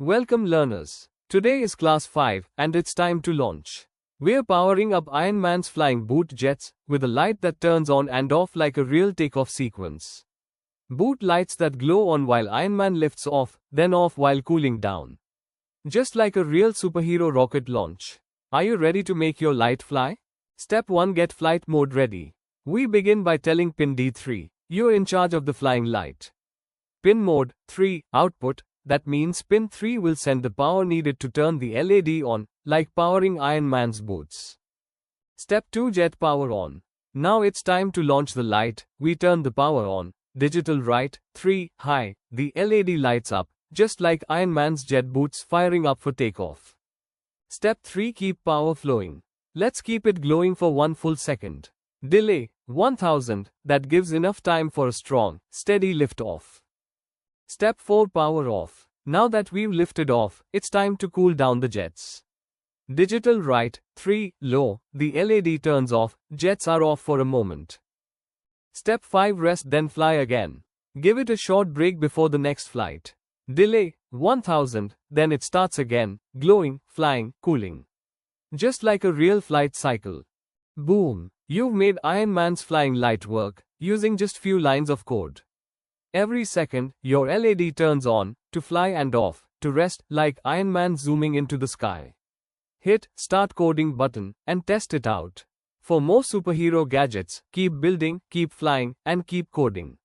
Welcome learners. Today is class 5 and it's time to launch. We're powering up Ironman's flying boot jets with a light that turns on and off like a real takeoff sequence. Boot lights that glow on while Ironman lifts off, then off while cooling down. Just like a real superhero rocket launch. Are you ready to make your light fly? Step 1, get flight mode ready. We begin by telling Pin D3, you're in charge of the flying light. Pin mode 3, output. That means pin 3 will send the power needed to turn the LED on, like powering Ironman's boots. Step 2, jet power on. Now it's time to launch the light. We turn the power on. Digital right, 3, high. The LED lights up, just like Ironman's jet boots firing up for takeoff. Step 3, keep power flowing. Let's keep it glowing for 1 full second. Delay, 1000, that gives enough time for a strong, steady lift off. Step 4, power off. Now that we've lifted off, it's time to cool down the jets. Digital right, 3, low. The LED turns off, jets are off for a moment. Step 5, rest then fly again. Give it a short break before the next flight. Delay, 1000, then it starts again, glowing, flying, cooling. Just like a real flight cycle. Boom! You've made Ironman's flying light work, using just few lines of code. Every second, your LED turns on, to fly and off, to rest, like Ironman zooming into the sky. Hit Start Coding button, and test it out. For more superhero gadgets, keep building, keep flying, and keep coding.